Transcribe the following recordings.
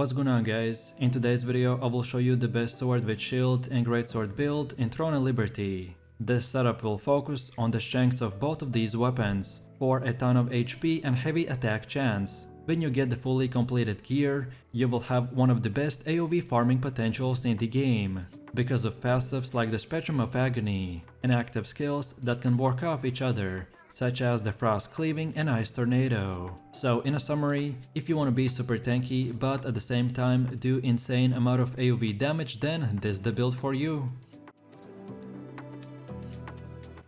What's going on, guys? In today's video I will show you the best sword with shield and greatsword build in Throne of Liberty. This setup will focus on the strengths of both of these weapons for a ton of HP and heavy attack chance. When you get the fully completed gear, you will have one of the best AOE farming potentials in the game, because of passives like the Spectrum of Agony and active skills that can work off each other, such as the Frost Cleaving and Ice Tornado. So in a summary, if you want to be super tanky but at the same time do insane amount of AOE damage, then this is the build for you.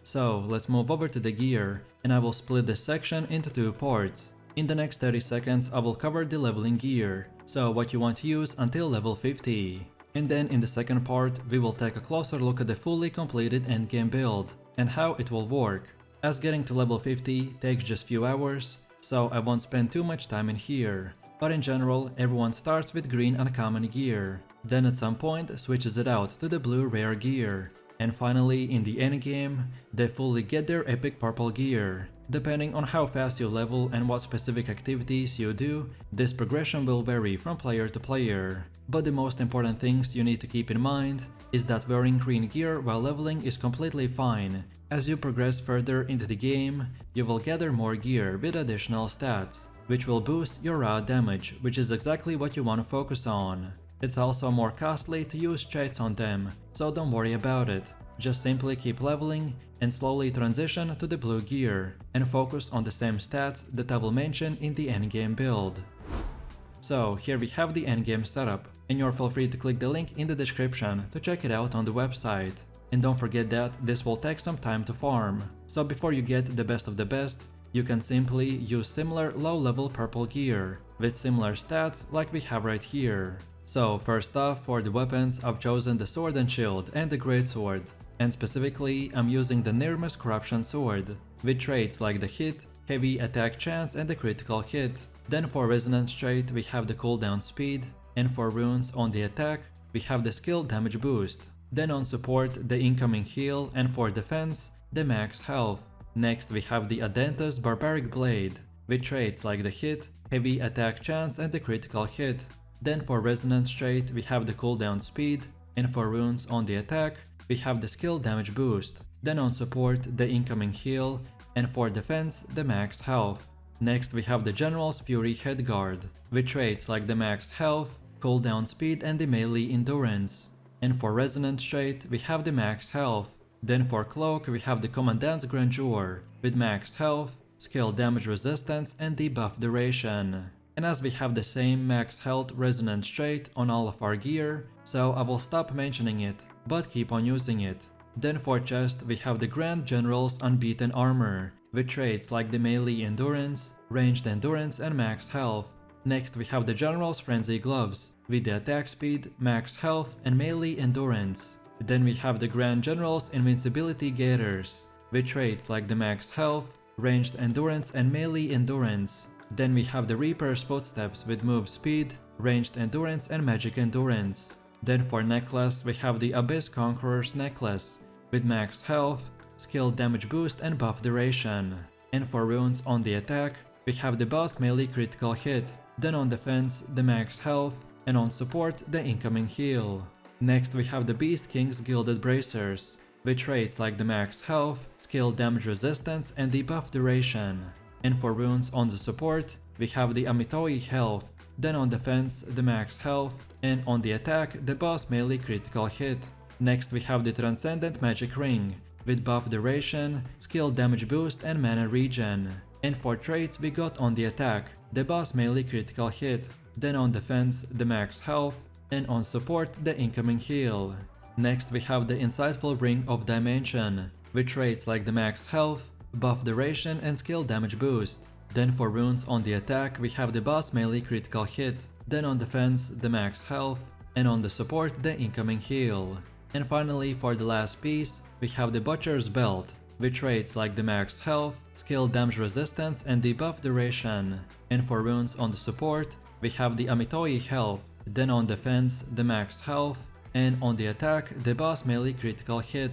So let's move over to the gear, and I will split this section into two parts. In the next 30 seconds I will cover the leveling gear, so what you want to use until level 50. And then in the second part we will take a closer look at the fully completed endgame build and how it will work, as getting to level 50 takes just few hours, so I won't spend too much time in here. But in general, everyone starts with green uncommon gear, then at some point switches it out to the blue rare gear, and finally in the endgame, they fully get their epic purple gear. Depending on how fast you level and what specific activities you do, this progression will vary from player to player. But the most important things you need to keep in mind is that wearing green gear while leveling is completely fine. As you progress further into the game, you will gather more gear with additional stats, which will boost your raw damage, which is exactly what you want to focus on. It's also more costly to use traits on them, so don't worry about it. Just simply keep leveling and slowly transition to the blue gear and focus on the same stats that I will mention in the endgame build. So here we have the endgame setup, and you're feel free to click the link in the description to check it out on the website. And don't forget that this will take some time to farm, so before you get the best of the best, you can simply use similar low-level purple gear with similar stats like we have right here. So first off, for the weapons I've chosen the sword and shield and the greatsword, and specifically I'm using the Nirma's Corruption sword with traits like the hit, heavy attack chance and the critical hit. Then for resonance trait we have the cooldown speed, and for runes on the attack we have the skill damage boost. Then on support the incoming heal, and for defense the max health. Next we have the Adentus Barbaric Blade with traits like the hit, heavy attack chance and the critical hit. Then for resonance trait we have the cooldown speed, and for runes on the attack we have the skill damage boost. Then on support the incoming heal, and for defense the max health. Next we have the General's Fury Headguard with traits like the max health, cooldown speed and the melee endurance. And for resonance trait we have the max health. Then for cloak we have the Commandant's Grandeur with max health, skill damage resistance and debuff duration. And as we have the same max health resonance trait on all of our gear, so I will stop mentioning it, but keep on using it. Then for chest we have the Grand General's Unbeaten Armor with traits like the melee endurance, ranged endurance and max health. Next we have the General's Frenzy Gloves with the attack speed, max health and melee endurance. Then we have the Grand General's Invincibility Gaiters with traits like the max health, ranged endurance and melee endurance. Then we have the Reaper's Footsteps with move speed, ranged endurance and magic endurance. Then for necklace we have the Abyss Conqueror's Necklace with max health, skill damage boost and buff duration. And for runes on the attack we have the Boss Melee Critical Hit. Then on defense the max health, and on support the incoming heal. Next we have the Beast King's Gilded Bracers with traits like the max health, skill damage resistance and debuff duration. And for runes on the support we have the Amitoi Health. Then on defense the max health, and on the attack the Boss Melee Critical Hit. Next we have the Transcendent Magic Ring with buff duration, skill damage boost and mana regen. And for traits we got on the attack the Boss Melee Critical Hit. Then on defense the max health, and on support the incoming heal. Next we have the Insightful Ring of Dimension with traits like the max health, buff duration and skill damage boost. Then for runes on the attack we have the Boss Melee Critical Hit. Then on defense the max health, and on the support the incoming heal. And finally for the last piece we have the Butcher's Belt with traits like the max health, skill damage resistance and debuff duration. And for runes on the support we have the Amitoi Health. Then on defense the max health, and on the attack the Boss Melee Critical Hit.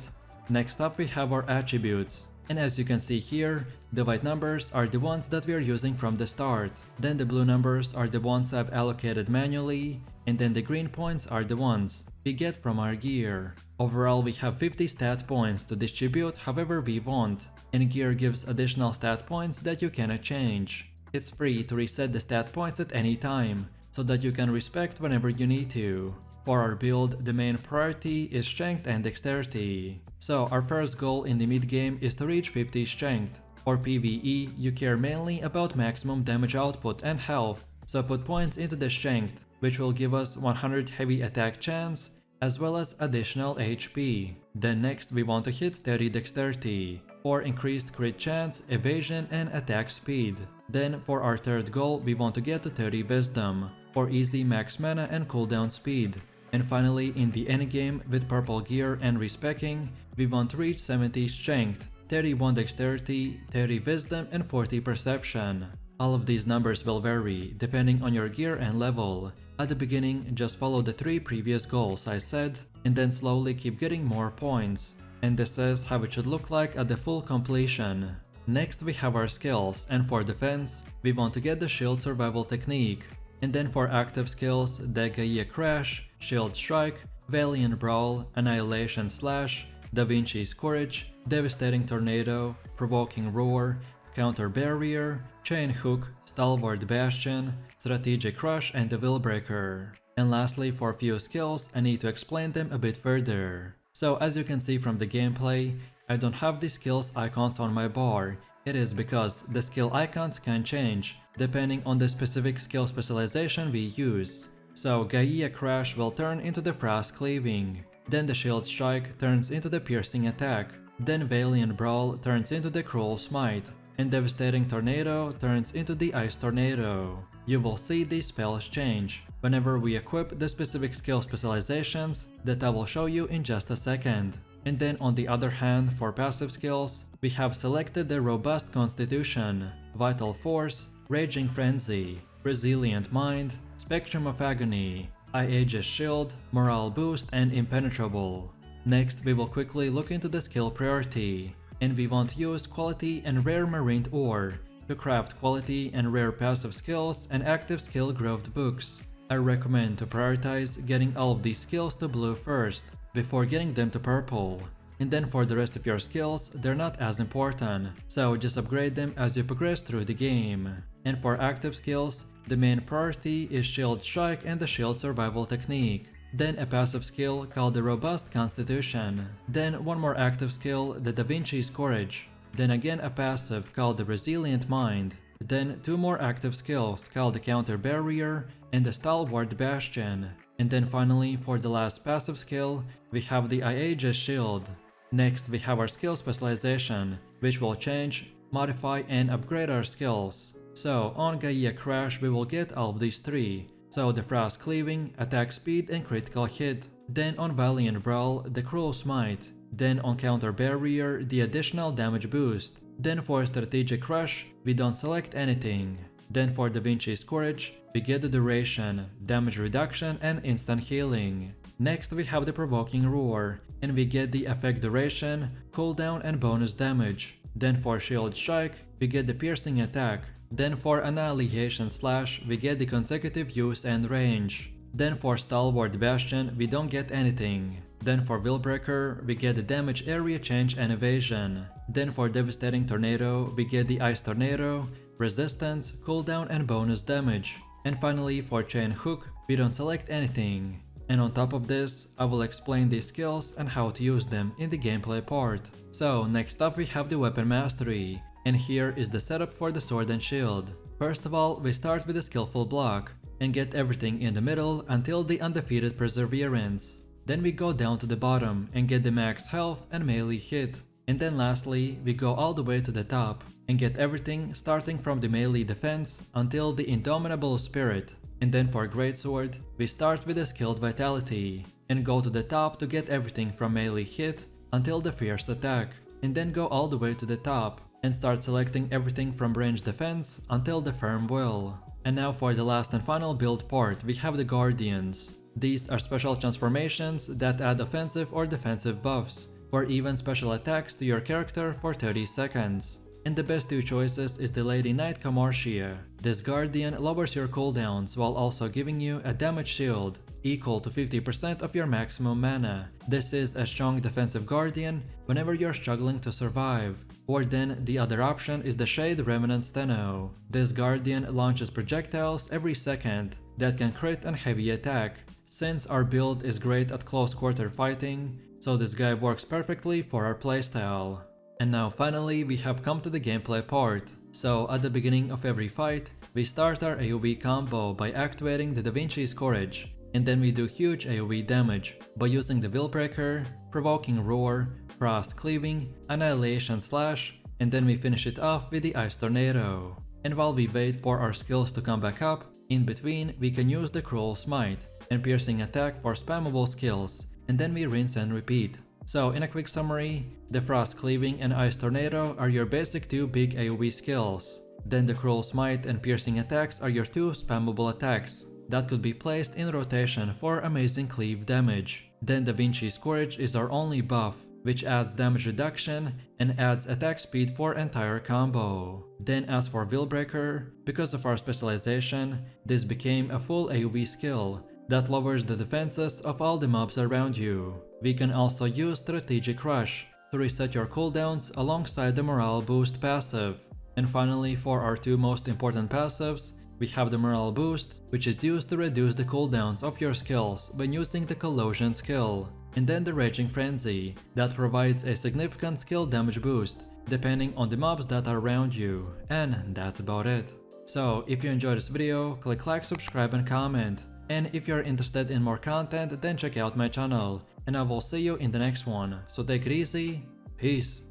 Next up we have our attributes. And as you can see here, the white numbers are the ones that we are using from the start. Then the blue numbers are the ones I've allocated manually, and then the green points are the ones we get from our gear. Overall, we have 50 stat points to distribute however we want, and gear gives additional stat points that you cannot change. It's free to reset the stat points at any time, so that you can respect whenever you need to. For our build, the main priority is strength and dexterity. So our first goal in the mid-game is to reach 50 strength. For PVE, you care mainly about maximum damage output and health, so put points into the strength, which will give us 100 heavy attack chance, as well as additional HP. Then next we want to hit 30 dexterity, for increased crit chance, evasion and attack speed. Then for our third goal we want to get to 30 wisdom, for easy max mana and cooldown speed. And finally in the endgame with purple gear and respecking, we want to reach 70 strength, 31 dexterity, 30 wisdom and 40 perception. All of these numbers will vary depending on your gear and level. At the beginning, just follow the 3 previous goals I said, and then slowly keep getting more points. And this is how it should look like at the full completion. Next we have our skills, and for defense, we want to get the shield survival technique. And then for active skills, the Gaia Crash, Shield Strike, Valiant Brawl, Annihilation Slash, Da Vinci's Courage, Devastating Tornado, Provoking Roar, Counter Barrier, Chain Hook, Stalwart Bastion, Strategic Crush and the Will Breaker. And lastly, for a few skills, I need to explain them a bit further. So as you can see from the gameplay, I don't have the skills icons on my bar. It is because the skill icons can change depending on the specific skill specialization we use. So Gaia Crash will turn into the Frost Cleaving, then the Shield Strike turns into the Piercing Attack, then Valiant Brawl turns into the Cruel Smite, and Devastating Tornado turns into the Ice Tornado. You will see these spells change whenever we equip the specific skill specializations that I will show you in just a second. And then on the other hand, for passive skills, we have selected the Robust Constitution, Vital Force, Raging Frenzy, Resilient Mind, Spectrum of Agony, Aegis Shield, Morale Boost and Impenetrable. Next we will quickly look into the skill priority, and we want to use quality and rare marine ore to craft quality and rare passive skills and active skill growth books. I recommend to prioritize getting all of these skills to blue first, before getting them to purple. And then for the rest of your skills, they're not as important, so just upgrade them as you progress through the game. And for active skills, the main priority is Shield Strike and the Shield Survival Technique. Then a passive skill called the Robust Constitution. Then one more active skill, the Da Vinci's Courage. Then again a passive called the Resilient Mind. Then 2 more active skills called the Counter Barrier and the Stalwart Bastion. And then finally, for the last passive skill, we have the Aegis Shield. Next we have our skill specialization, which will change, modify and upgrade our skills. So on Gaia Crash we will get all of these 3. So the Frost Cleaving, Attack Speed and Critical Hit. Then on Valiant Brawl, the Cruel Smite. Then on Counter Barrier, the additional damage boost. Then for Strategic Crush, we don't select anything. Then for Da Vinci's Courage, we get the duration, damage reduction and instant healing. Next we have the Provoking Roar, and we get the effect duration, cooldown and bonus damage. Then for Shield Strike, we get the Piercing Attack. Then for Annihilation Slash, we get the consecutive use and range. Then for Stalwart Bastion, we don't get anything. Then for Will Breaker, we get the damage area change and evasion. Then for Devastating Tornado, we get the Ice Tornado, resistance, cooldown and bonus damage. And finally for Chain Hook, we don't select anything. And on top of this, I will explain these skills and how to use them in the gameplay part. So next up we have the Weapon Mastery, and here is the setup for the sword and shield. First of all, we start with a skillful block, and get everything in the middle until the Undefeated Perseverance. Then we go down to the bottom and get the max health and melee hit. And then lastly, we go all the way to the top and get everything starting from the melee defense until the Indomitable Spirit. And then for greatsword, we start with a skilled vitality and go to the top to get everything from melee hit until the fierce attack, and then go all the way to the top and start selecting everything from range defense until the firm will. And now for the last and final build part, we have the Guardians. These are special transformations that add offensive or defensive buffs or even special attacks to your character for 30 seconds. And the best two choices is the Lady Knight Camarcia. This guardian lowers your cooldowns while also giving you a damage shield equal to 50% of your maximum mana. This is a strong defensive guardian whenever you're struggling to survive. Or then the other option is the Shade Remnant Steno. This guardian launches projectiles every second that can crit and heavy attack. Since our build is great at close quarter fighting, so this guy works perfectly for our playstyle. And now finally we have come to the gameplay part. So at the beginning of every fight, we start our AOE combo by activating the Da Vinci's Courage, and then we do huge AOE damage by using the Willbreaker, Provoking Roar, Frost Cleaving, Annihilation Slash, and then we finish it off with the Ice Tornado. And while we wait for our skills to come back up, in between we can use the Cruel Smite and Piercing Attack for spammable skills, and then we rinse and repeat. So in a quick summary, the Frost Cleaving and Ice Tornado are your basic two big AOE skills. Then the Cruel Smite and Piercing Attacks are your two spammable attacks that could be placed in rotation for amazing cleave damage. Then Da Vinci's Courage is our only buff, which adds damage reduction and adds attack speed for entire combo. Then as for Willbreaker, because of our specialization, this became a full AOE skill that lowers the defenses of all the mobs around you. We can also use Strategic Rush to reset your cooldowns alongside the Morale Boost passive. And finally, for our two most important passives, we have the Morale Boost, which is used to reduce the cooldowns of your skills when using the Collusion skill. And then the Raging Frenzy, that provides a significant skill damage boost depending on the mobs that are around you. And that's about it. So if you enjoyed this video, click like, subscribe and comment. And if you're interested in more content, then check out my channel. And I will see you in the next one. So take it easy. Peace.